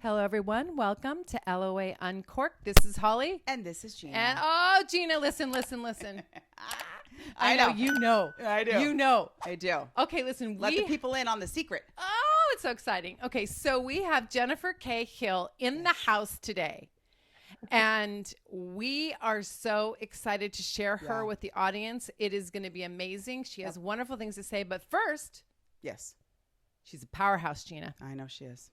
Hello, everyone. Welcome to LOA Uncorked. This is Holly. And this is Gina. And Gina, listen. I know. You know. I do. You know. I do. Okay, listen. Let the people in on the secret. Oh, it's so exciting. Okay, so we have Jennifer K. Hill in the house today. And we are so excited to share her with the audience. It is going to be amazing. She has wonderful things to say. But first, yes, she's a powerhouse, Gina. I know she is.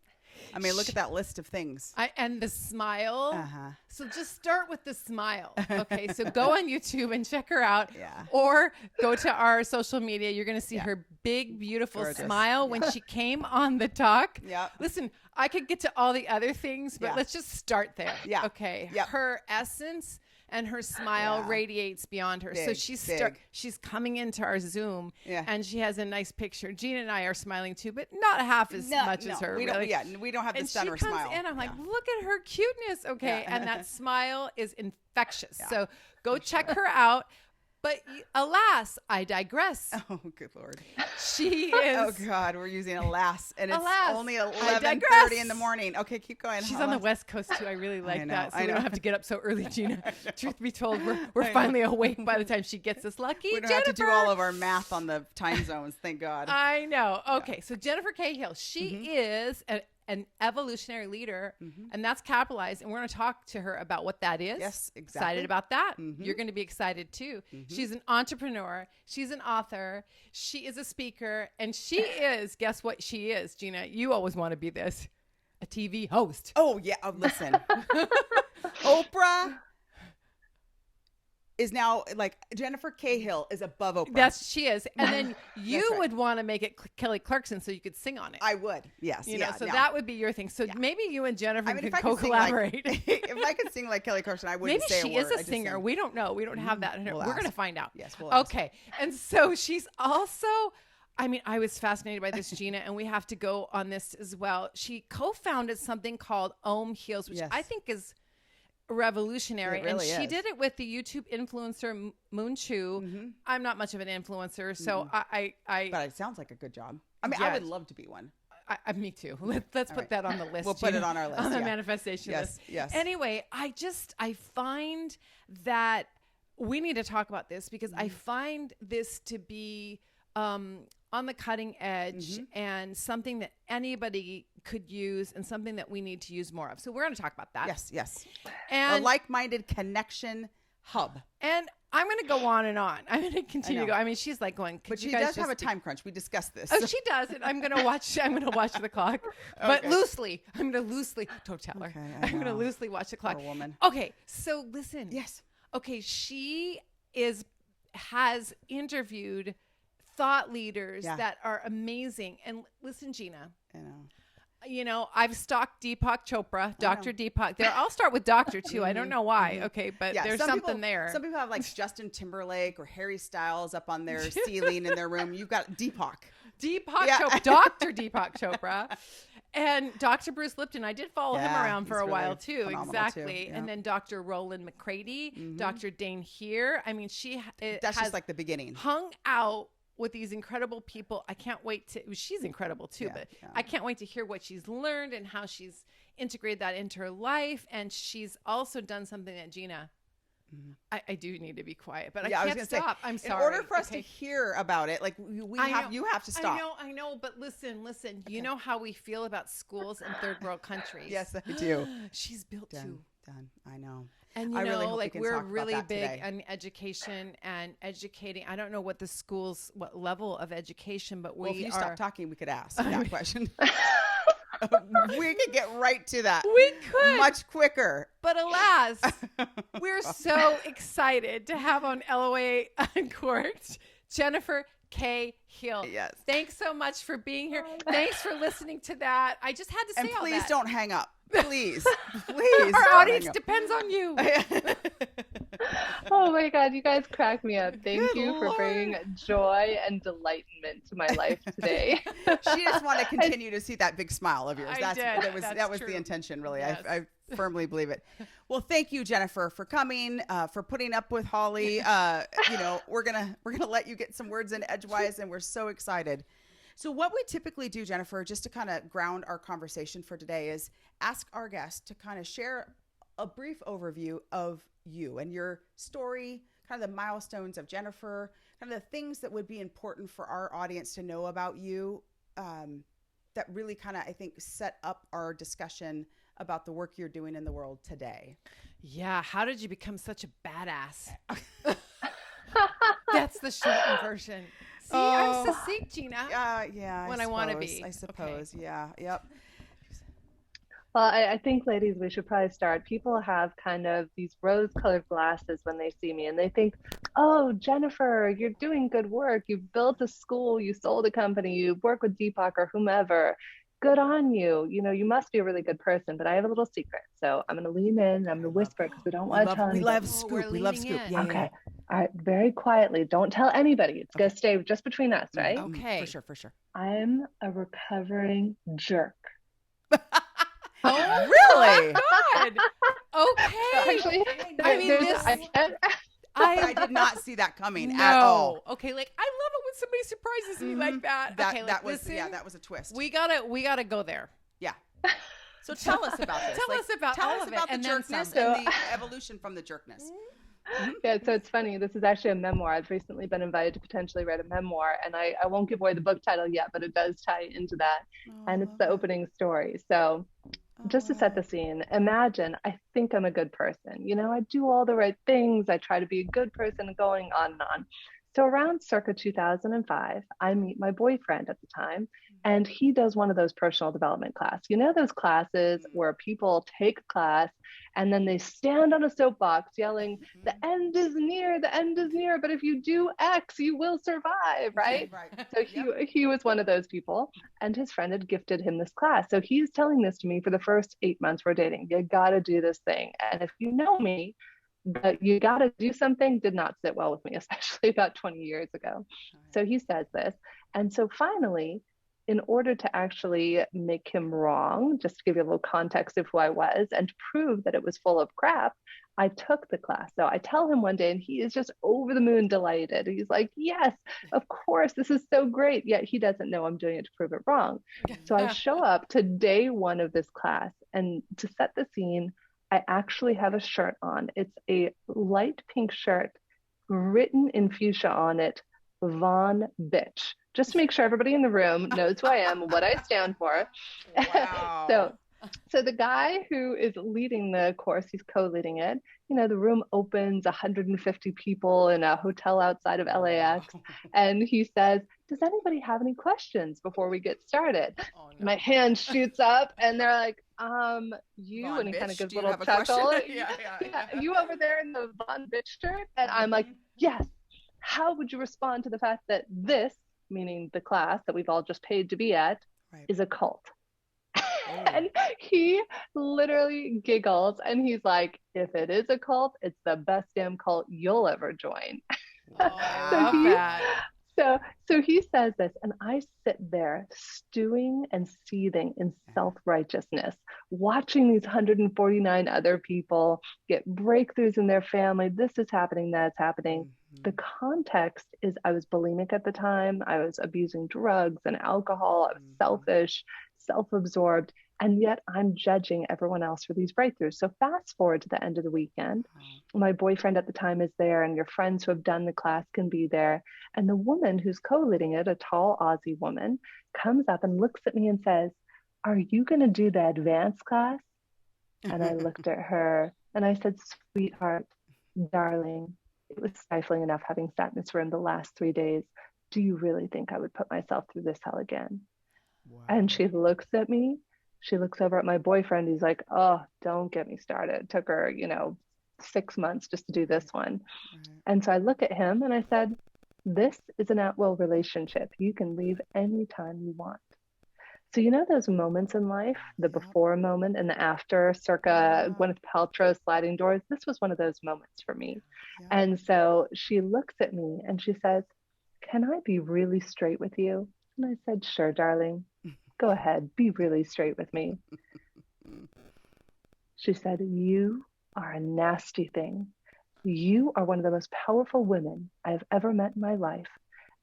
I mean, look at that list of things. And the smile. Uh-huh. So just start with the smile. Okay, so go on YouTube and check her out. Yeah. Or go to our social media. You're going to see her big, beautiful Gorgeous. smile when she came on the talk. Yeah. Listen, I could get to all the other things, but let's just start there. Yeah. Okay. Yep. Her essence and her smile radiates beyond her. So she's coming into our Zoom and she has a nice picture. Gina and I are smiling too, but not half as much as her. We don't have the stunner smile. And she comes in, I'm like, look at her cuteness. Okay. And that smile is infectious. Yeah. So go check her out. But alas, I digress. Oh, good Lord. She is. Oh, God. We're using alas. And it's only 11:30 in the morning. Okay, keep going. She's on the West Coast, too. I really like that. So we don't have to get up so early, Gina. Truth be told, we're finally awake by the time she gets us. Lucky We don't Jennifer. have to do all of our math on the time zones. Thank God. I know. Okay, so Jennifer Cahill, she is an evolutionary leader, and that's capitalized. And we're going to talk to her about what that is. Yes, exactly. Excited about that. You're going to be excited too. She's an entrepreneur. She's an author. She is a speaker. And she is, guess what she is, Gina? You always want to be this, a TV host. Oh, yeah. Oh, listen. Oprah is now like Jennifer Cahill is above Oprah. Yes, she is. And then you would want to make it Kelly Clarkson so you could sing on it. I would. Yes. You know, so that would be your thing. So maybe you and Jennifer could co-collaborate. If I could sing like Kelly Clarkson, I wouldn't say a word. Maybe she is a singer. We don't know. We don't have that. We're going to find out. Yes, we'll ask. Okay. And so she's also, I mean, I was fascinated by this, Gina, and we have to go on this as well. She co-founded something called Om Heals, which I think is revolutionary. It really and she is. did it with the YouTube influencer Moon Chu. I'm not much of an influencer, so but it sounds like a good job. I mean, I would love to be one. Me too. Let's put that on the list. We'll put it on our list. On the manifestation list. Yes. Anyway, I find that we need to talk about this because I find this to be on the cutting edge and something that anybody could use and something that we need to use more of. So we're going to talk about that. Yes. And a like-minded connection hub. And I'm going to go on and on. I'm going to continue to go. I mean, she's like going. But she does have a time crunch. We discussed this. Oh, she does. And I'm going to watch. I'm going to watch the clock, but loosely. I'm going to loosely. Don't tell her. Okay, I'm going to loosely watch the clock. Poor woman. Okay, so listen. Yes. Okay, she has interviewed thought leaders that are amazing. And listen, Gina. I know. You know, I've stalked Deepak Chopra, Dr. Deepak. I'll start with Doctor too. I don't know why. Okay, but there's something there. Some people have like Justin Timberlake or Harry Styles up on their ceiling in their room. You've got Deepak. Chopra, Dr. Deepak Chopra. And Dr. Bruce Lipton, I did follow him around for a while too. Exactly. Too. Yeah. And then Dr. Roland McCready, Dr. Dane Here. I mean, that's just like the beginning. Hung out with these incredible people. I can't wait to, she's incredible too, but I can't wait to hear what she's learned and how she's integrated that into her life. And she's also done something that Gina, I do need to be quiet, but I can't stop. I'm sorry. In order for us to hear about it, like you have to stop. I know, but listen, you know how we feel about schools in third world countries. Yes, I do. She's built done. I know. And you know, like we're really big on education and educating. I don't know what what level of education, but if you stop talking, we could ask that question. We could get right to that. We could. Much quicker. But alas, we're so excited to have on LOA Uncorked Jennifer K. Hill. Yes. Thanks so much for being here. Thanks for listening to that. I just had to say all that. And please don't hang up. Please. Our audience depends on you. Oh my God, you guys crack me up. Thank you for bringing joy and delightment to my life today. She just wanted to continue to see that big smile of yours. That was true. the intention, really. Yes. I firmly believe it. Well, thank you, Jennifer, for coming, for putting up with Holly. We're gonna let you get some words in edgewise, and we're so excited. So what we typically do, Jennifer, just to kind of ground our conversation for today, is ask our guests to kind of share a brief overview of you and your story, kind of the milestones of Jennifer, kind of the things that would be important for our audience to know about you, that really kind of, I think, set up our discussion about the work you're doing in the world today. Yeah. How did you become such a badass? That's the shortened version. See, I'm succinct, Gina. Yeah. When I want to be. I suppose. Okay. Yeah. Yep. Well, I think, ladies, we should probably start. People have kind of these rose-colored glasses when they see me, and they think, oh, Jennifer, you're doing good work. You've built a school, you sold a company, you work with Deepak or whomever. Good on you. You know, you must be a really good person, but I have a little secret. So I'm going to lean in and I'm going to whisper because we don't want to tell anybody. We love scoop. We love scoop. Yeah, okay. All right. Very quietly. Don't tell anybody. It's going to stay just between us, right? Okay. For sure. I'm a recovering jerk. Oh, really? God. Okay. Actually, I mean, I did not see that coming at all. Okay, like I love it when somebody surprises me like that. Okay, that was a twist. We gotta go there. Yeah. So tell us about this. Tell us about all of it, the and then jerkness some. and the evolution from the jerkness. Yeah, so it's funny. This is actually a memoir. I've recently been invited to potentially write a memoir, and I won't give away the book title yet, but it does tie into that. And it's the opening story. So just to set the scene, imagine I think I'm a good person. You know, I do all the right things. I try to be a good person, going on and on. So around circa 2005, I meet my boyfriend at the time, and he does one of those personal development classes. You know, those classes where people take a class and then they stand on a soapbox yelling, the end is near, but if you do X, you will survive, right? So he was one of those people, and his friend had gifted him this class. So he's telling this to me for the first 8 months we're dating. You got to do this thing. And if you know me, but you got to do something did not sit well with me, especially about 20 years ago. So he says this. And so finally, in order to actually make him wrong, just to give you a little context of who I was and to prove that it was full of crap, I took the class. So I tell him one day, and he is just over the moon delighted. He's like, yes, of course, this is so great. Yet he doesn't know I'm doing it to prove it wrong. So I show up to day one of this class, and to set the scene, I actually have a shirt on. It's a light pink shirt, written in fuchsia on it, Von Bitch, just to make sure everybody in the room knows who I am, what I stand for. Wow. So the guy who is leading the course, he's co-leading it. You know, the room opens, 150 people in a hotel outside of LAX. And he says, does anybody have any questions before we get started? Oh, no. My hand shoots up and they're like, you, Von and he kind of gives a little chuckle. Yeah. You over there in the Von Bitch shirt? And I'm like, yes. How would you respond to the fact that this, meaning the class that we've all just paid to be at, is a cult? And he literally giggles and he's like, if it is a cult, it's the best damn cult you'll ever join. So he says this, and I sit there stewing and seething in self-righteousness, watching these 149 other people get breakthroughs in their family. This is happening, that's happening. The context is I was bulimic at the time. I was abusing drugs and alcohol. I was selfish, self-absorbed, and yet I'm judging everyone else for these breakthroughs. So fast forward to the end of the weekend. My boyfriend at the time is there, and your friends who have done the class can be there. And the woman who's co-leading it, a tall Aussie woman, comes up and looks at me and says, are you going to do the advanced class? And I looked at her and I said, sweetheart, darling, it was stifling enough having sat in this room the last 3 days. Do you really think I would put myself through this hell again? Wow. And she looks at me. She looks over at my boyfriend. He's like, oh, don't get me started. It took her, 6 months just to do this one. And so I look at him and I said, this is an at-will relationship. You can leave anytime you want. So those moments in life, the before moment and the after, circa Gwyneth Paltrow sliding doors, this was one of those moments for me. Yeah. And so she looks at me and she says, can I be really straight with you? And I said, sure, darling. Go ahead, be really straight with me. She said, you are a nasty thing. You are one of the most powerful women I have ever met in my life.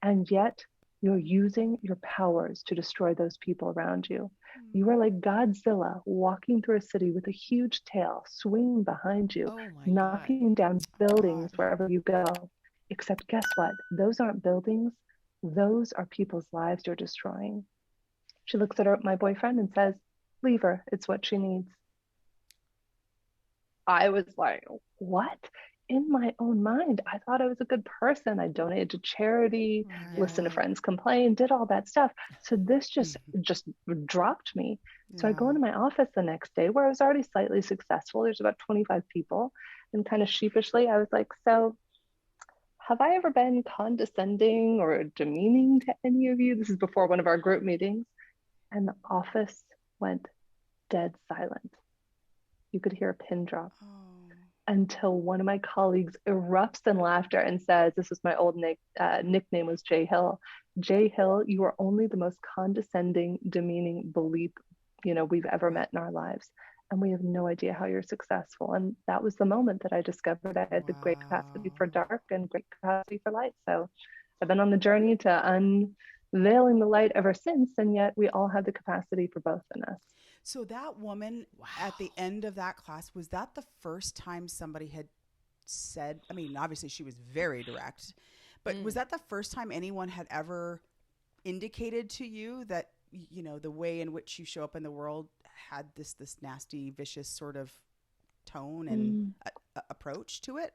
And yet You're using your powers to destroy those people around you. You are like Godzilla walking through a city with a huge tail swinging behind you, Oh my God. knocking down Oh buildings God. wherever you go. Except guess what? Those aren't buildings. Those are people's lives you're destroying. She looks at my boyfriend and says, leave her. It's what she needs. I was like, what? In my own mind, I thought I was a good person. I donated to charity, listened to Right. friends complain, did all that stuff. So this just dropped me. So I go Yeah. into my office the next day where I was already slightly successful. There's about 25 people. And kind of sheepishly, I was like, so have I ever been condescending or demeaning to any of you? This is before one of our group meetings. And the office went dead silent. You could hear a pin drop Oh. until one of my colleagues erupts in laughter and says, this was my old nickname was Jay Hill. Jay Hill, you are only the most condescending, demeaning bleep, we've ever met in our lives. And we have no idea how you're successful. And that was the moment that I discovered I had the great capacity for dark and great capacity for light. So I've been on the journey to unveiling the light ever since. And yet we all have the capacity for both in us. So that woman at the end of that class, was that the first time somebody had said, I mean, obviously she was very direct, but was that the first time anyone had ever indicated to you that, the way in which you show up in the world had this nasty, vicious sort of tone and approach to it?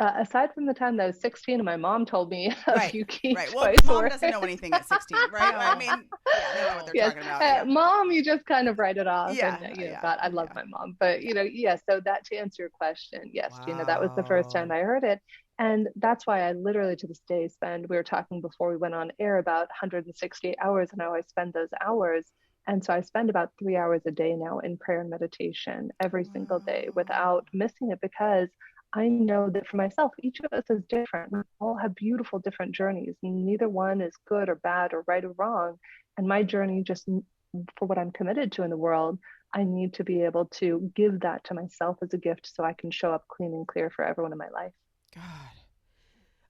Aside from the time that I was 16 and my mom told me a few key Well, choice mom words. doesn't know anything at 16, right? I mean, they don't know what they're Yes. talking about. Mom, you just kind of write it off. Yeah, And, God, I love my mom. But, so that to answer your question, yes, Gina, that was the first time I heard it. And that's why I literally to this day we were talking before we went on air about 168 hours and how I spend those hours. And so I spend about 3 hours a day now in prayer and meditation every single day without missing it, because I know that for myself, each of us is different. We all have beautiful different journeys. Neither one is good or bad or right or wrong. And my journey, just for what I'm committed to in the world, I need to be able to give that to myself as a gift so I can show up clean and clear for everyone in my life. God.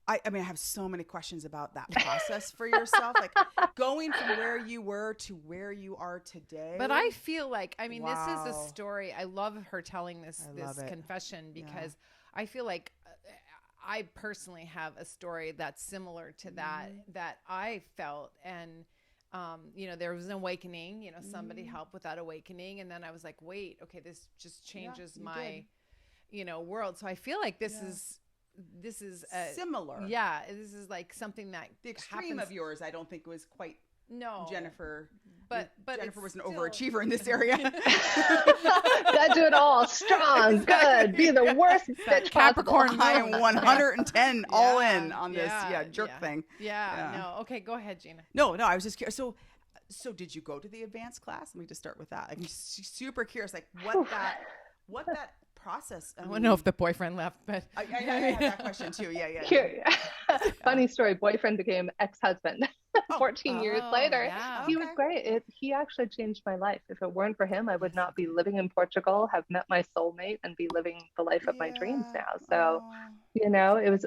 I mean, I have so many questions about that process for yourself, like going from where you were to where you are today. But I feel like, this is a story. I love her telling this confession, because I feel like I personally have a story that's similar to that I felt. And, there was an awakening, somebody helped with that awakening. And then I was like, wait, okay, this just changes my, world. So I feel like this is similar. Yeah. This is like something that the extreme of yours, I don't think was quite Jennifer. But Jennifer was an overachiever in this area. That do it all. Strong, good, be the worst bitch Capricorn. I am 110 all in on this jerk thing. No. Okay, go ahead, Gina. No, I was just curious. So did you go to the advanced class? Let me just start with that. I'm super curious, like what that process. I don't know if the boyfriend left, but I have that question too. Yeah. Funny story. Boyfriend became ex-husband. 14 years later. Yeah. He was great. He actually changed my life. If it weren't for him, I would not be living in Portugal, have met my soulmate, and be living the life of my dreams now. So,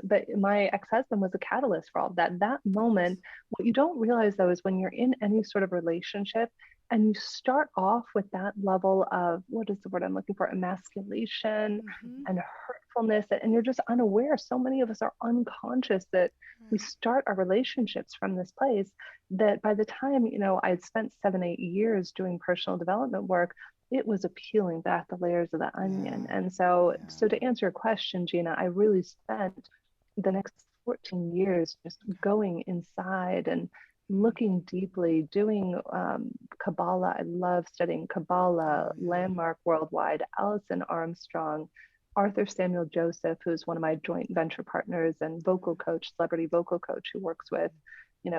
but my ex-husband was a catalyst for all of that. That moment, what you don't realize though, is when you're in any sort of relationship and you start off with that level of, what is the word I'm looking for? Emasculation and hurtfulness. And you're just unaware. So many of us are unconscious that we start our relationships from this place, that by the time, I'd spent 7-8 years doing personal development work, it was peeling back the layers of the onion. And so to answer your question, Gina, I really spent the next 14 years just going inside and looking deeply, doing Kabbalah. I love studying Kabbalah, Landmark Worldwide, Alison Armstrong, Arthur Samuel Joseph, who's one of my joint venture partners and vocal coach, celebrity vocal coach, who works with,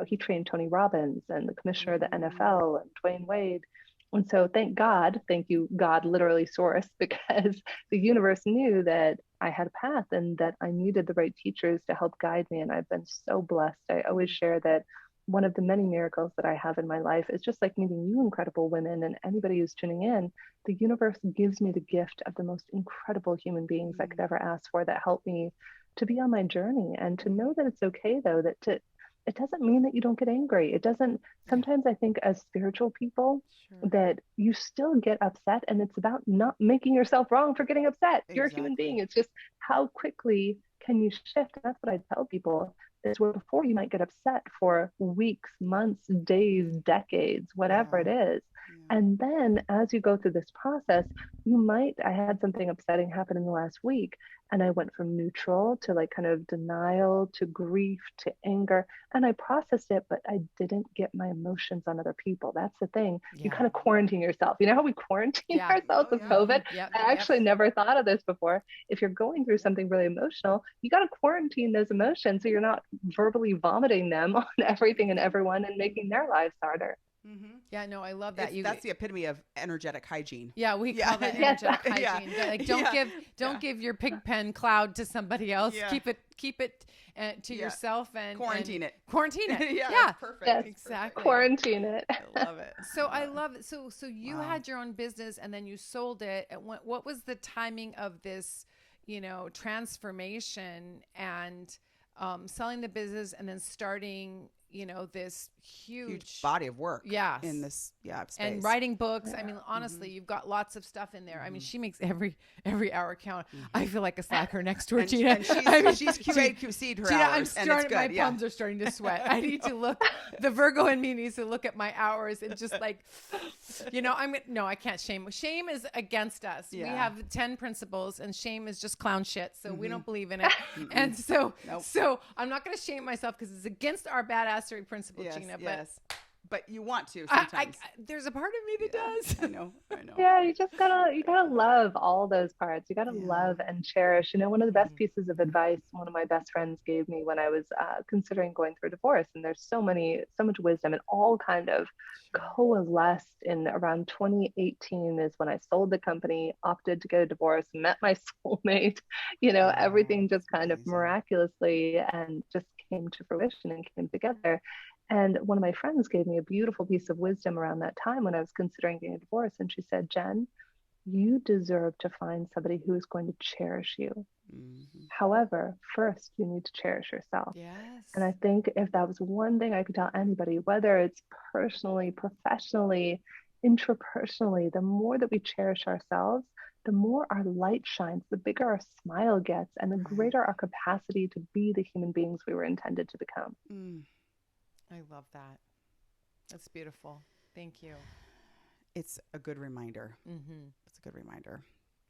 he trained Tony Robbins and the commissioner of the NFL and Dwayne Wade. And so thank you, God, literally source, because the universe knew that I had a path and that I needed the right teachers to help guide me. And I've been so blessed. I always share that one of the many miracles that I have in my life is just like meeting you incredible women and anybody who's tuning in. The universe gives me the gift of the most incredible human beings I could ever ask for, that help me to be on my journey and to know that it's okay though, it doesn't mean that you don't get angry. It doesn't, sometimes I think as spiritual people that you still get upset, and it's about not making yourself wrong for getting upset. You're a human being. It's just how quickly can you shift? And that's what I tell people is where before you might get upset for weeks, months, days, decades, whatever it is. And then as you go through this process, I had something upsetting happen in the last week, and I went from neutral to like kind of denial to grief to anger, and I processed it, but I didn't get my emotions on other people. That's the thing. You kind of quarantine yourself. You know how we quarantine ourselves with COVID? I actually never thought of this before. If you're going through something really emotional, you got to quarantine those emotions so you're not verbally vomiting them on everything and everyone and making their lives harder. Yeah, no, I love that. That's the epitome of energetic hygiene. Yeah, we call that energetic hygiene. Like, don't give your pig pen cloud to somebody else. Keep it to yourself and quarantine it. Quarantine it. Yeah, perfect. Yes, exactly. Quarantine it. I love it. So I love it. So you had your own business and then you sold it. And what was the timing of this, transformation and selling the business and then starting this huge body of work in this space. And writing books. I mean, honestly, you've got lots of stuff in there. I mean, she makes every hour count. I feel like a slacker next to her, Gina. And she's QA'd her hours, and it's good. My palms are starting to sweat. I need to look, the Virgo in me needs to look at my hours and just like, I can't shame. Shame is against us. We have 10 principles and shame is just clown shit. So we don't believe in it. And so I'm not going to shame myself because it's against our badassery principle, Gina. But you want to sometimes. There's a part of me that does. I know. Yeah, you gotta love all those parts. You gotta love and cherish. One of the best pieces of advice one of my best friends gave me when I was considering going through a divorce, and there's so much wisdom, and all kind of coalesced in around 2018 is when I sold the company, opted to get a divorce, met my soulmate. Everything just kind of miraculously and just came to fruition and came together. And one of my friends gave me a beautiful piece of wisdom around that time when I was considering getting a divorce. And she said, Jen, you deserve to find somebody who is going to cherish you. However, first you need to cherish yourself. And I think if that was one thing I could tell anybody, whether it's personally, professionally, intrapersonally, the more that we cherish ourselves, the more our light shines, the bigger our smile gets, and the greater our capacity to be the human beings we were intended to become. I love that. That's beautiful. Thank you. It's a good reminder. It's a good reminder.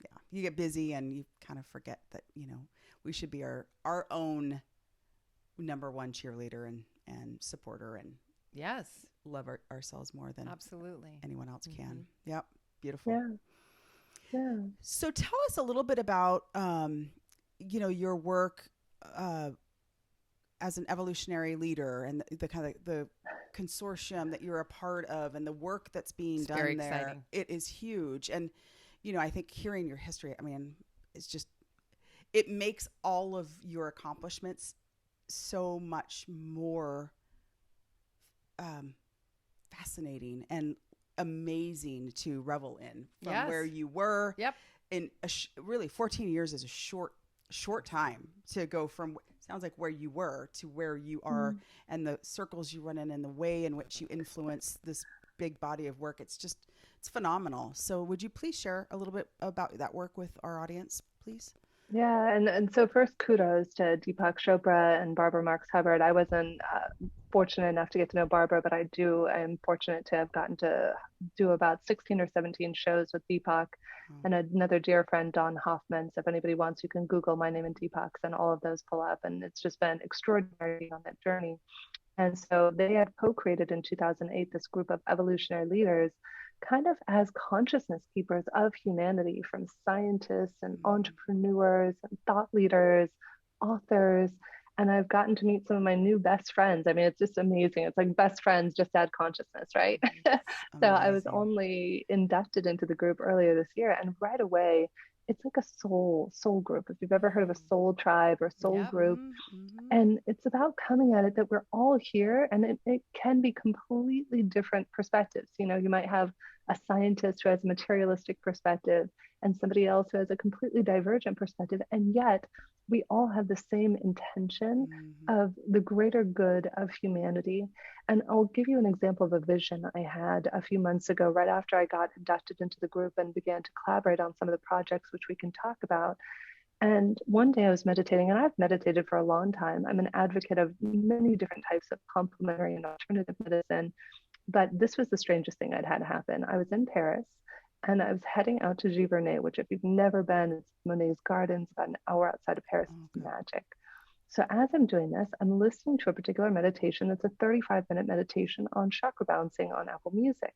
Yeah. You get busy and you kind of forget that, we should be our own number one cheerleader and supporter and love ourselves more than anyone else can. Yep. Beautiful. Yeah. So tell us a little bit about, your work, as an evolutionary leader and the kind of the consortium that you're a part of and the work that's being done very there. Exciting. It is huge. And, I think hearing your history, it's just, it makes all of your accomplishments so much more fascinating and amazing to revel in from where you were. In really 14 years is a short time to go from sounds like where you were to where you are and the circles you run in and the way in which you influence this big body of work. It's phenomenal. So would you please share a little bit about that work with our audience, please? Yeah. And so first kudos to Deepak Chopra and Barbara Marx Hubbard. I wasn't fortunate enough to get to know Barbara, but I am fortunate to have gotten to do about 16 or 17 shows with Deepak and another dear friend, Don Hoffman. So if anybody wants, you can Google my name and Deepak's and all of those pull up. And it's just been extraordinary on that journey. And so they had co-created in 2008 this group of evolutionary leaders kind of as consciousness keepers of humanity, from scientists and entrepreneurs and thought leaders, authors. And I've gotten to meet some of my new best friends. It's just amazing. It's like best friends just add consciousness, right? So I was only inducted into the group earlier this year, and right away, it's like a soul group. If you've ever heard of a soul tribe or soul group, and it's about coming at it that we're all here, and it can be completely different perspectives. You might have a scientist who has a materialistic perspective, and somebody else who has a completely divergent perspective. And yet we all have the same intention of the greater good of humanity. And I'll give you an example of a vision I had a few months ago, right after I got inducted into the group and began to collaborate on some of the projects, which we can talk about. And one day I was meditating, and I've meditated for a long time. I'm an advocate of many different types of complementary and alternative medicine. But this was the strangest thing I'd had happen. I was in Paris, and I was heading out to Giverny, which if you've never been, it's Monet's gardens, about an hour outside of Paris. It's magic. So as I'm doing this, I'm listening to a particular meditation that's a 35-minute meditation on chakra balancing on Apple Music.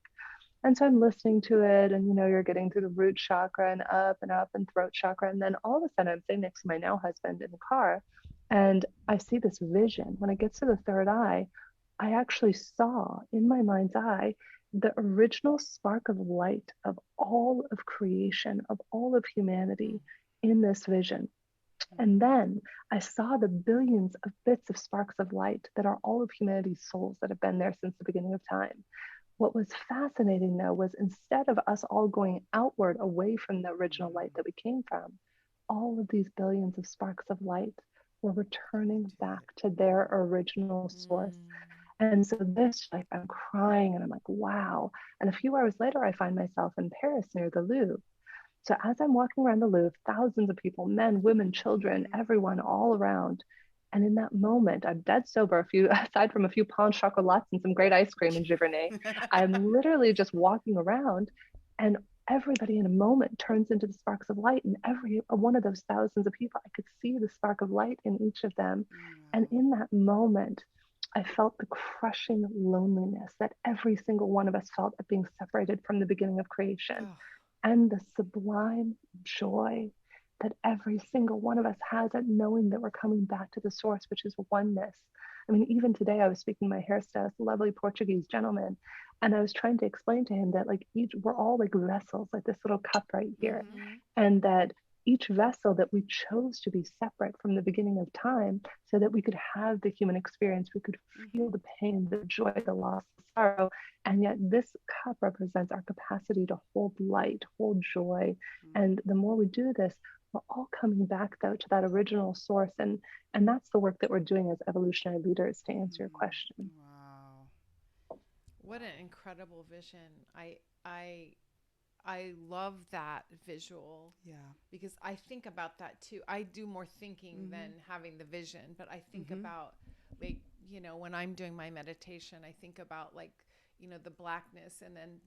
And so I'm listening to it, and you're getting through the root chakra and up and throat chakra. And then all of a sudden I'm sitting next to my now husband in the car, and I see this vision. When it gets to the third eye, I actually saw in my mind's eye the original spark of light of all of creation, of all of humanity in this vision. And then I saw the billions of bits of sparks of light that are all of humanity's souls that have been there since the beginning of time. What was fascinating, though, was instead of us all going outward away from the original light that we came from, all of these billions of sparks of light were returning back to their original source. And so this, like, I'm crying and I'm like, wow. And a few hours later, I find myself in Paris near the Louvre. So as I'm walking around the Louvre, thousands of people, men, women, children, everyone all around. And in that moment, I'm dead sober, aside from a few pain chocolats and some great ice cream in Giverny. I'm literally just walking around, and everybody in a moment turns into the sparks of light. And every one of those thousands of people, I could see the spark of light in each of them. And in that moment, I felt the crushing loneliness that every single one of us felt at being separated from the beginning of creation, and the sublime joy that every single one of us has at knowing that we're coming back to the source, which is oneness. I mean, even today I was speaking to my hairstylist, a lovely Portuguese gentleman, and I was trying to explain to him that we're all like vessels, like this little cup right here, and that each vessel that we chose to be separate from the beginning of time so that we could have the human experience, we could feel the pain, the joy, the loss, the sorrow. And yet this cup represents our capacity to hold light, hold joy. And the more we do this, we're all coming back, though, to that original source. And that's the work that we're doing as evolutionary leaders, to answer your question. Wow. What an incredible vision. I love that visual. Yeah. Because I think about that too. I do more thinking than having the vision, but I think about, like, when I'm doing my meditation, I think about, like, the blackness, and then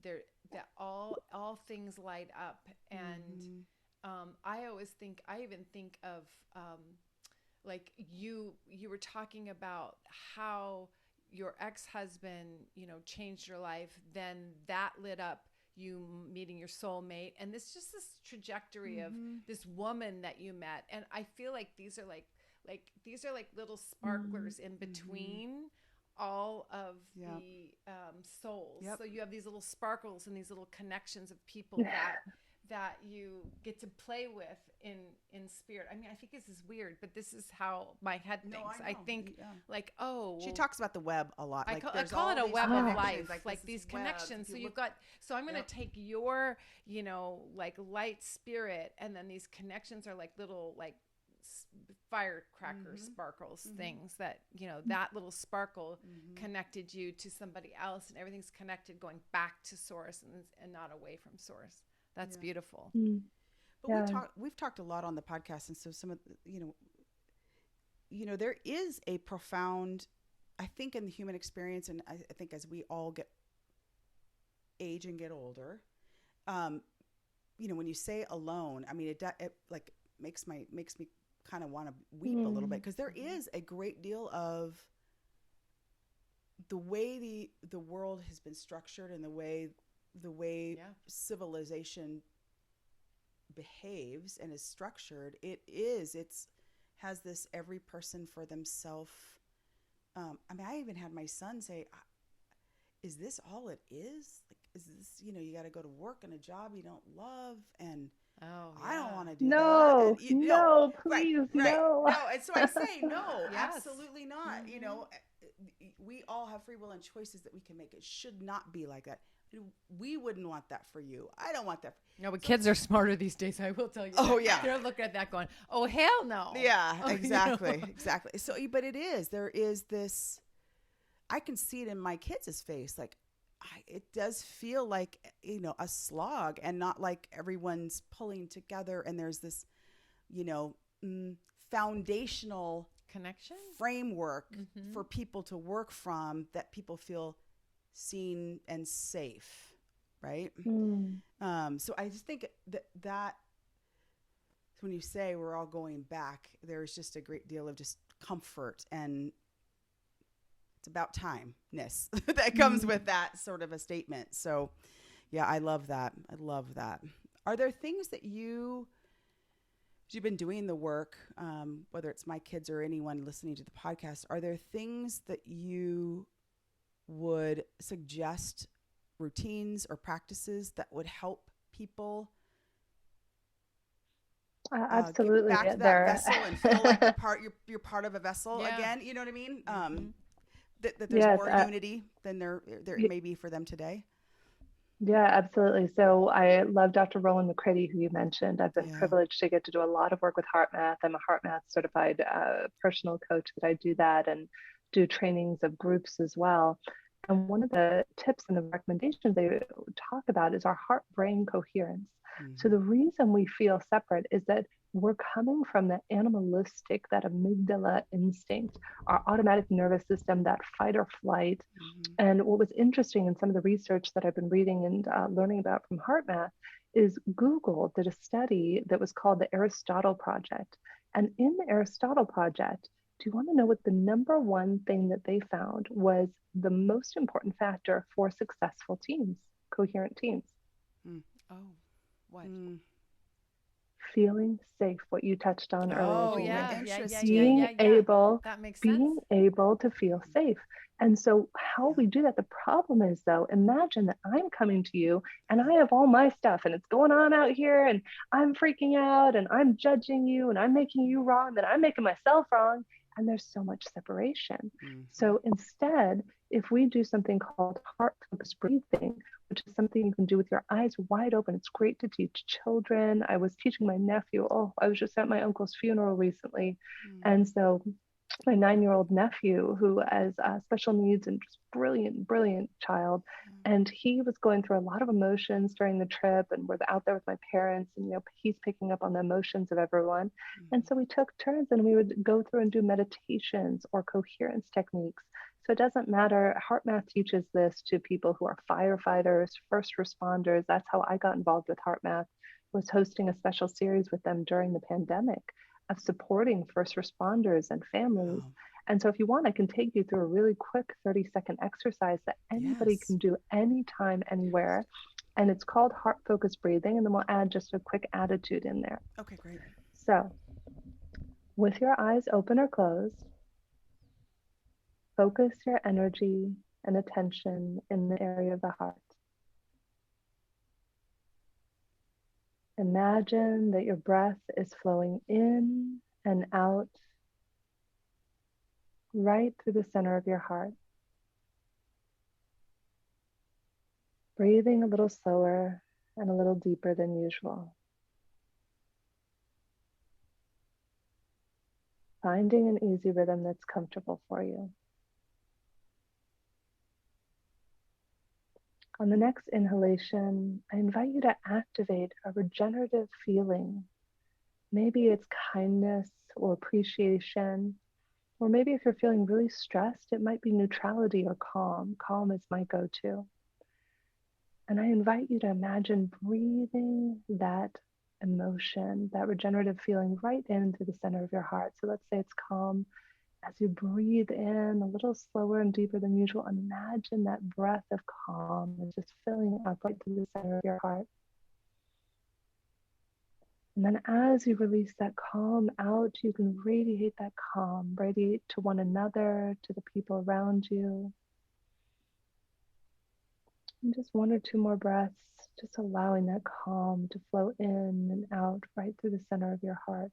that all things light up. And I even think of, like, you were talking about how your ex-husband, changed your life, then that lit up you meeting your soulmate, and this trajectory of this woman that you met. And I feel like these are like little sparklers in between all of the souls. So you have these little sparkles and these little connections of people that you get to play with in spirit. I mean, I think this is weird, but this is how my head thinks. I think like, she talks about the web a lot. I call it a web of life, like these connections. So I'm going to take your, like, light spirit, and then these connections are like little, like, firecracker sparkles, things that, that little sparkle connected you to somebody else, and everything's connected, going back to source and not away from source. That's beautiful. But we've talked a lot on the podcast, and so some of there is a profound, I think, in the human experience, and I think as we all age and get older, when you say alone, I mean, it like makes me kind of want to weep a little bit, because there is a great deal of the way the world has been structured, and the way civilization behaves and is structured. It's has this every person for themselves. I mean, I even had my son say, is this all it is? Like, is this, you got to go to work and a job you don't love, and I don't want to do that. And, no, please, right. no. No, and so I say no, absolutely not. We all have free will and choices that we can make. It should not be like that. We wouldn't want that for you. I don't want that. No, but kids are smarter these days. I will tell you. Oh, that. yeah. They're looking at that going, oh, hell no. Yeah, Oh, exactly. you know? Exactly. So, but there is this, I can see it in my kids' face. Like, it does feel like, a slog, and not like everyone's pulling together. And there's this, foundational Connection framework for people to work from, that people feel seen and safe. Right. So I just think that when you say we're all going back, there's just a great deal of just comfort, and it's about timeness that comes with that sort of a statement. So yeah, I love that. Are there things that you've been doing the work, whether it's my kids or anyone listening to the podcast, are there things that you would suggest, routines or practices that would help people absolutely get back to that vessel and feel like you're part of a vessel again? You know what I mean? That there's more unity than there may be for them today. Yeah, absolutely. So I love Dr. Roland McCready, who you mentioned. I've been privileged to get to do a lot of work with heart math. I'm a heart math certified personal coach, that I do that and do trainings of groups as well. And one of the tips and the recommendations they talk about is our heart-brain coherence. So the reason we feel separate is that we're coming from the animalistic, that amygdala instinct, our automatic nervous system, that fight or flight. And what was interesting in some of the research that I've been reading and learning about from heart math is Google did a study that was called the Aristotle Project. And in the Aristotle Project, do you want to know what the number one thing that they found was the most important factor for successful teams, coherent teams? Oh, what? Feeling safe, what you touched on earlier. Oh, yeah. Being able that makes sense. Being able to feel safe. And so how we do that, the problem is, though, imagine that I'm coming to you and I have all my stuff and it's going on out here and I'm freaking out and I'm judging you and I'm making you wrong, then I'm making myself wrong. And there's so much separation. So instead, if we do something called heart-focused breathing, which is something you can do with your eyes wide open. It's great to teach children. I was teaching my nephew. I was just at my uncle's funeral recently. And so my 9-year-old nephew, who has special needs and just brilliant child. And he was going through a lot of emotions during the trip, and we're out there with my parents, and he's picking up on the emotions of everyone. And so we took turns and we would go through and do meditations or coherence techniques. So it doesn't matter. Heart math teaches this to people who are firefighters, first responders. That's how I got involved with heart math, was hosting a special series with them during the pandemic of supporting first responders and families. And so if you want, I can take you through a really quick 30-second exercise that anybody can do anytime, anywhere. And it's called heart-focused breathing. And then we'll add just a quick attitude in there. Okay, great. So with your eyes open or closed, focus your energy and attention in the area of the heart. Imagine that your breath is flowing in and out right through the center of your heart. Breathing a little slower and a little deeper than usual. Finding an easy rhythm that's comfortable for you. On the next inhalation, I invite you to activate a regenerative feeling. Maybe it's kindness or appreciation, or maybe if you're feeling really stressed, it might be neutrality or calm. Calm is my go-to. And I invite you to imagine breathing that emotion, that regenerative feeling right into the center of your heart. So let's say it's calm. As you breathe in a little slower and deeper than usual, imagine that breath of calm is just filling up right to the center of your heart. And then as you release that calm out, you can radiate that calm, radiate to one another, to the people around you. And just one or two more breaths, just allowing that calm to flow in and out right through the center of your heart.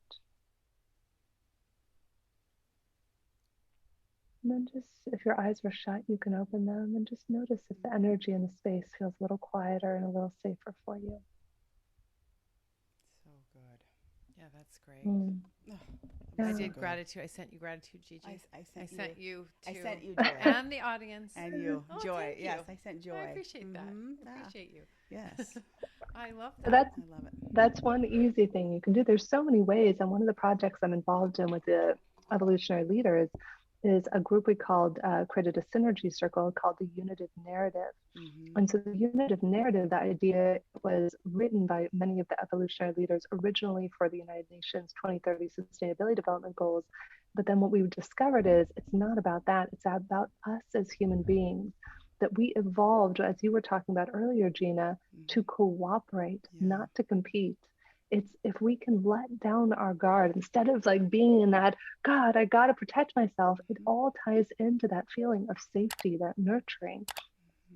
And then just, if your eyes were shut, you can open them and just notice if the energy in the space feels a little quieter and a little safer for you. So good. Yeah, that's great. Mm. I Yeah. did gratitude. I sent you gratitude, Gigi. I sent you too. I sent you joy. And the audience. And you. Oh, Joy. thank you. Yes, I sent joy. I appreciate that. I Yeah. appreciate you. Yes. I love So that. I love it. that's one easy thing you can do. There's so many ways. And one of the projects I'm involved in with the evolutionary leaders is a group we created a synergy circle called the Unitive Narrative. Mm-hmm. And so the Unitive Narrative, the idea was written by many of the evolutionary leaders originally for the United Nations 2030 Sustainability Development Goals. But then what we discovered is it's not about that. It's about us as human beings, that we evolved, as you were talking about earlier, Gina, to cooperate, not to compete. It's if we can let down our guard instead of like being in that, God, I got to protect myself. It all ties into that feeling of safety, that nurturing.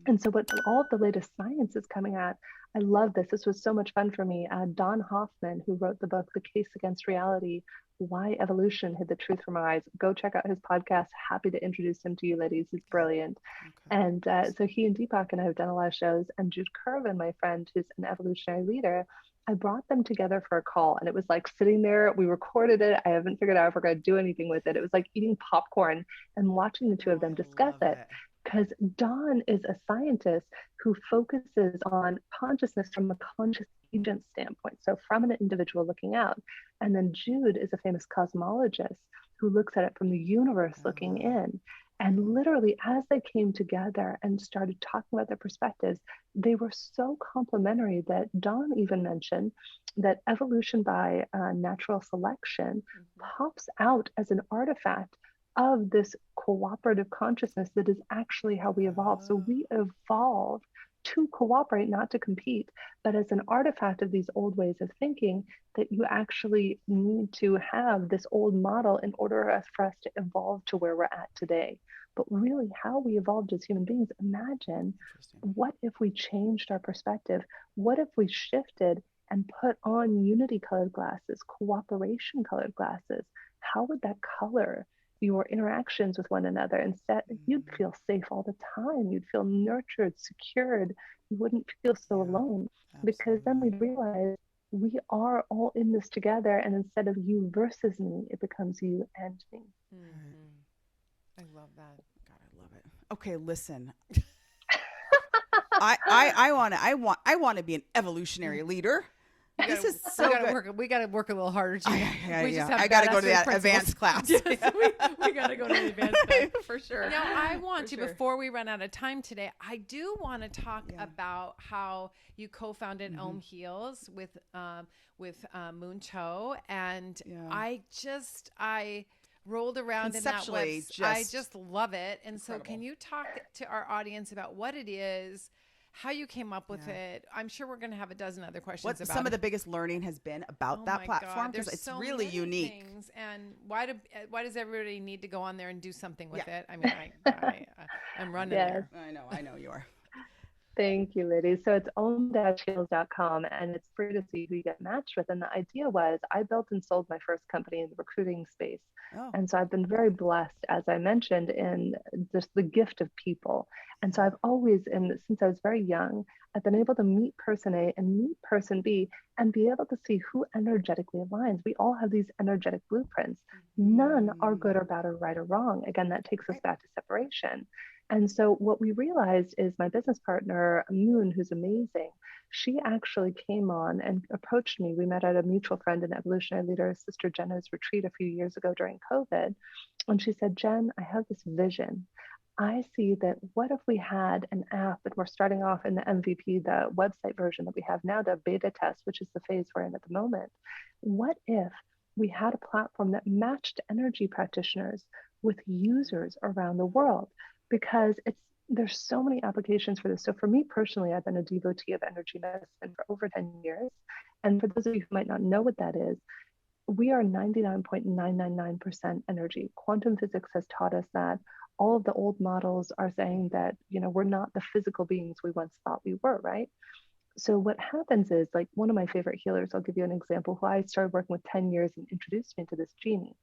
And so, what all of the latest science is coming at, I love this. This was so much fun for me. Don Hoffman, who wrote the book, The Case Against Reality, Why Evolution Hid the Truth from Our Eyes. Go check out his podcast. Happy to introduce him to you, ladies. He's brilliant. Okay. And so he and Deepak and I have done a lot of shows. And Jude Curvin, my friend, who's an evolutionary leader, I brought them together for a call. And it was like sitting there, we recorded it. I haven't figured out if we're going to do anything with it. It was like eating popcorn and watching the two of them discuss it. Because Don is a scientist who focuses on consciousness from a conscious agent standpoint, so from an individual looking out. And then Jude is a famous cosmologist who looks at it from the universe looking in. And literally, as they came together and started talking about their perspectives, they were so complementary that Don even mentioned that evolution by natural selection pops out as an artifact of this cooperative consciousness that is actually how we evolve. So we evolve to cooperate, not to compete, but as an artifact of these old ways of thinking, that you actually need to have this old model in order for us to evolve to where we're at today. But really, how we evolved as human beings, imagine what if we changed our perspective? What if we shifted and put on unity colored glasses, cooperation colored glasses? How would that color your interactions with one another? Instead, you'd feel safe all the time. You'd feel nurtured, secured. You wouldn't feel so alone. Because then we'd realize we are all in this together. And instead of you versus me, it becomes you and me. I love that. God, I love it. Okay, listen. I want to be an evolutionary leader. This is so good. We got to work a little harder. I got to go to that advanced class. Yes, we got to go to the advanced class. For sure. Now, I want to, before we run out of time today, I do want to talk about how you co-founded Om Heals with Moon Cho. And I rolled around in that website. I just love it. And so can you talk to our audience about what it is, how you came up with it? I'm sure we're going to have a dozen other questions what about some of the biggest learning has been about that platform, because it's so really unique. Things. And why does everybody need to go on there and do something with it? I mean, I'm running there. I know you are. Thank you, ladies. So it's own-heals.com, and it's free to see who you get matched with. And the idea was I built and sold my first company in the recruiting space. And so I've been very blessed, as I mentioned, in just the gift of people. And so I've always, since I was very young, I've been able to meet person A and meet person B and be able to see who energetically aligns. We all have these energetic blueprints. None are good or bad or right or wrong. Again, that takes us back to separation. And so what we realized is my business partner, Moon, who's amazing, she actually came on and approached me. We met at a mutual friend and evolutionary leader, Sister Jenna's retreat a few years ago during COVID. And she said, Jen, I have this vision. I see that what if we had an app, and we're starting off in the MVP, the website version that we have now, the beta test, which is the phase we're in at the moment. What if we had a platform that matched energy practitioners with users around the world? Because there's so many applications for this. So for me personally, I've been a devotee of energy medicine for over 10 years. And for those of you who might not know what that is, we are 99.999% energy. Quantum physics has taught us that. All of the old models are saying that, we're not the physical beings we once thought we were, right? So what happens is, like, one of my favorite healers, I'll give you an example, who I started working with 10 years and introduced me to this genie.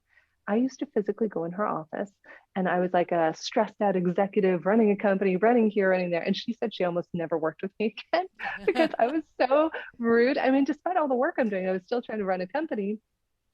I used to physically go in her office, and I was like a stressed out executive running a company, running here, running there. And she said she almost never worked with me again because I was so rude. I mean, despite all the work I'm doing, I was still trying to run a company.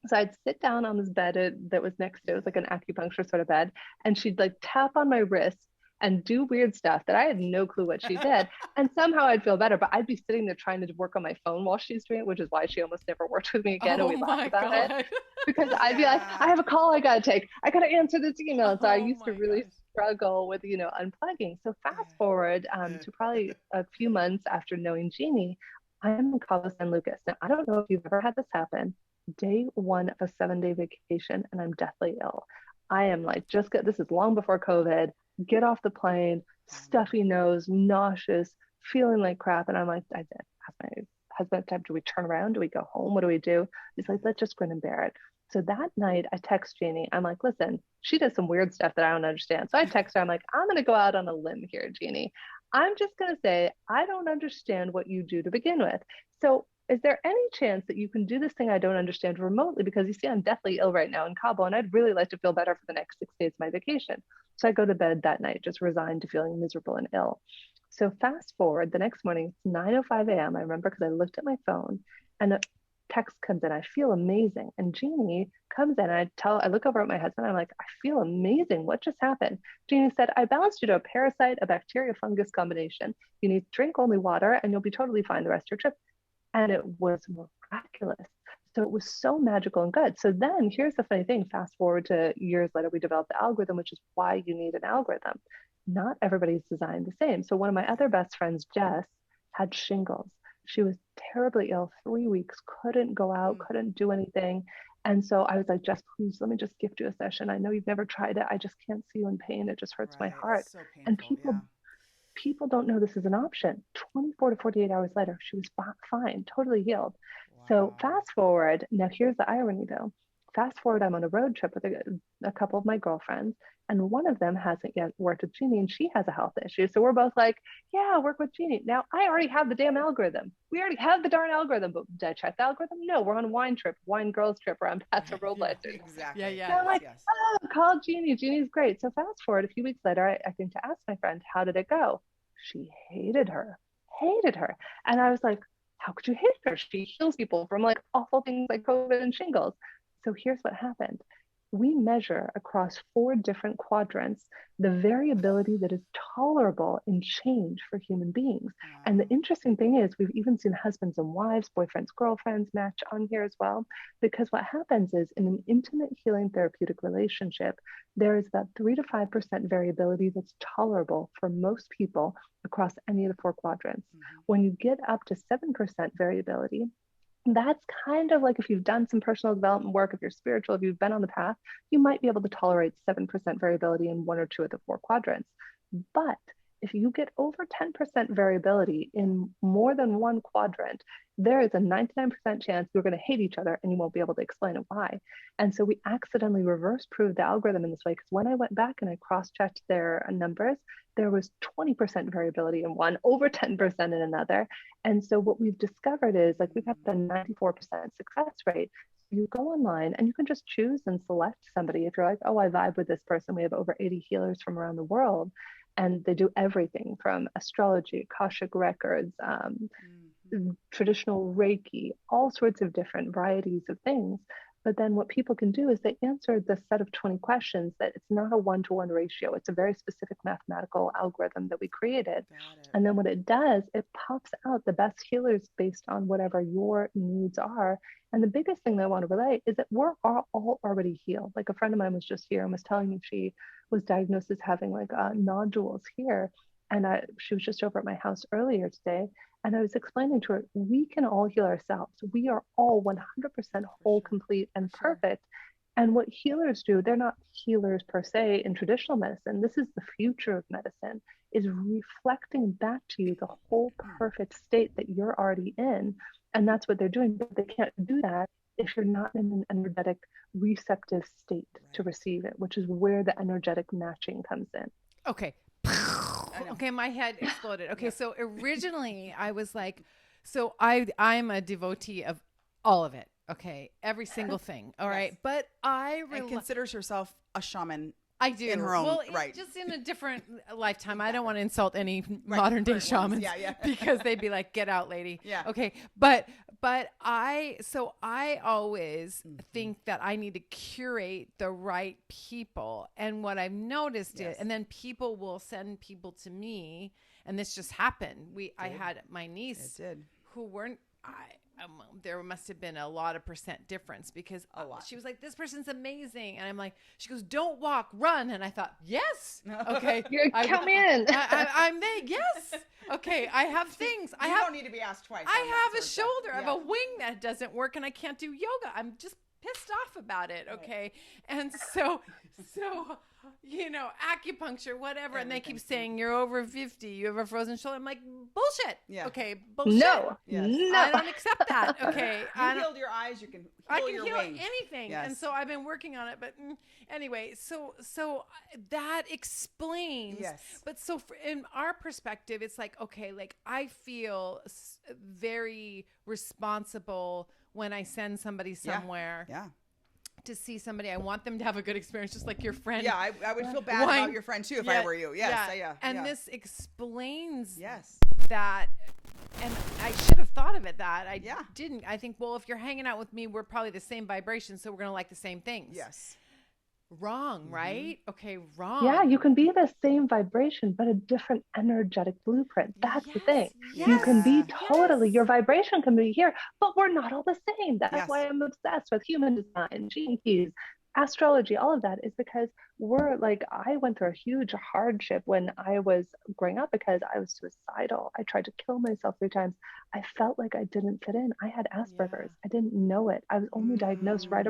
So I'd sit down on this bed that was next to it. It was like an acupuncture sort of bed. And she'd like tap on my wrist and do weird stuff that I had no clue what she did. And somehow I'd feel better, but I'd be sitting there trying to work on my phone while she's doing it, which is why she almost never worked with me again. And we laughed about it because I'd be like, I have a call I got to take. I got to answer this email. So I used to really struggle with, unplugging. So fast forward to probably a few months after knowing Jeannie, I'm in Cabo San Lucas. Now, I don't know if you've ever had this happen. Day one of a 7-day vacation, and I'm deathly ill. I am like, just get, this is long before COVID, get off the plane, stuffy nose, nauseous, feeling like crap. And I'm like, I did ask my husband, time, do we turn around? Do we go home? What do we do? He's like, let's just grin and bear it. So that night I text Jeannie. I'm like, listen, she does some weird stuff that I don't understand. So I text her. I'm like, I'm going to go out on a limb here, Jeannie. I'm just going to say, I don't understand what you do to begin with. So is there any chance that you can do this thing I don't understand remotely? Because you see, I'm deathly ill right now in Cabo, and I'd really like to feel better for the next 6 days of my vacation. So I go to bed that night, just resigned to feeling miserable and ill. So fast forward, the next morning, it's 9:05 a.m. I remember because I looked at my phone, and a text comes in. I feel amazing. And Jeannie comes in, and I look over at my husband. I'm like, I feel amazing. What just happened? Jeannie said, I balanced you to a parasite, a bacteria fungus combination. You need to drink only water, and you'll be totally fine the rest of your trip. And it was miraculous. So it was so magical and good. So then here's the funny thing. Fast forward to years later, we developed the algorithm, which is why you need an algorithm. Not everybody's designed the same. So one of my other best friends, Jess, had shingles. She was terribly ill, 3 weeks, couldn't go out, couldn't do anything. And so I was like, Jess, please, let me just gift you a session. I know you've never tried it. I just can't see you in pain. It just hurts my heart. So painful, and people don't know this is an option. 24 to 48 hours later, she was fine, totally healed. Wow. So fast forward, now here's the irony though. Fast forward, I'm on a road trip with a couple of my girlfriends, and one of them hasn't yet worked with Jeannie, and she has a health issue. So we're both like, yeah, work with Jeannie. Now, I already have the damn algorithm. We already have the darn algorithm, but did I check the algorithm? No, we're on a wine girls trip around Paso Robles. Exactly. Yeah. So I'm like, oh, call Jeannie. Jeannie's great. So fast forward a few weeks later, I think to ask my friend, how did it go? She hated her. And I was like, how could you hate her? She heals people from like awful things like COVID and shingles. So here's what happened. We measure across 4 different quadrants the variability that is tolerable in change for human beings. And the interesting thing is we've even seen husbands and wives, boyfriends, girlfriends match on here as well, because what happens is in an intimate healing therapeutic relationship, there is about 3 to 5% variability that's tolerable for most people across any of the 4 quadrants. When you get up to 7% variability, that's kind of like if you've done some personal development work, if you're spiritual, if you've been on the path, you might be able to tolerate 7% variability in 1 or 2 of the 4 quadrants. But if you get over 10% variability in more than 1 quadrant, there is a 99% chance you're going to hate each other and you won't be able to explain it why. And so we accidentally reverse proved the algorithm in this way, because when I went back and I cross-checked their numbers, there was 20% variability in one, over 10% in another. And so what we've discovered is like we've got the 94% success rate. You go online and you can just choose and select somebody. If you're like, oh, I vibe with this person, we have over 80 healers from around the world. And they do everything from astrology, Akashic records, traditional Reiki, all sorts of different varieties of things. But then what people can do is they answer the set of 20 questions that it's not a 1-to-1 ratio. It's a very specific mathematical algorithm that we created. And then what it does, it pops out the best healers based on whatever your needs are. And the biggest thing that I want to relate is that we're all already healed. Like a friend of mine was just here and was telling me she was diagnosed as having like nodules here. And she was just over at my house earlier today. And I was explaining to her, we can all heal ourselves. We are all 100% whole, complete, and perfect. And what healers do, they're not healers per se in traditional medicine. This is the future of medicine, is reflecting back to you the whole perfect state that you're already in. And that's what they're doing. But they can't do that if you're not in an energetic receptive state to receive it, which is where the energetic matching comes in. Okay. Okay, my head exploded. Okay, so originally I was like, so I'm a devotee of all of it. Okay. Every single thing. All Yes. right. But I And considers herself a shaman. I do. in her own well, right. Just in a different lifetime. I don't want to insult any modern day current ones. shamans Yeah. because they'd be like, get out, lady. Yeah. Okay. But I always think that I need to curate the right people. And what I've noticed is, and then people will send people to me, and this just happened. I had my niece who weren't, there must have been a lot of percent difference because she was like, this person's amazing. And I'm like, she goes, don't walk, run. And I thought, yes. Okay. Count me in. I'm there. Yes. Okay. I have things. You don't need to be asked twice. I have a shoulder. I have a wing that doesn't work and I can't do yoga. I'm just pissed off about it. Okay. And so, acupuncture, whatever. And they keep saying you're over 50. You have a frozen shoulder. I'm like, bullshit. Yeah. Okay. Bullshit. No. I don't accept that. Okay. You healed your eyes. You can heal your wings. Anything. Yes. And so I've been working on it. But anyway, so that explains. Yes. But so in our perspective, it's like, okay, like I feel very responsible when I send somebody somewhere. Yeah. To see somebody, I want them to have a good experience, just like your friend. Yeah, I would feel bad about your friend too if I were you. Yes, yeah. And this explains yes. that, and I should have thought of it that I didn't. I think, well, if you're hanging out with me, we're probably the same vibration, so we're gonna like the same things. Yes. Wrong, right? Okay, wrong. Yeah, you can be the same vibration, but a different energetic blueprint. That's the thing. You can be totally, your vibration can be here, but we're not all the same. That's why I'm obsessed with human design, gene keys, astrology, all of that is because we're like, I went through a huge hardship when I was growing up because I was suicidal. I tried to kill myself 3 times. I felt like I didn't fit in. I had Asperger's. I didn't know it. I was only diagnosed right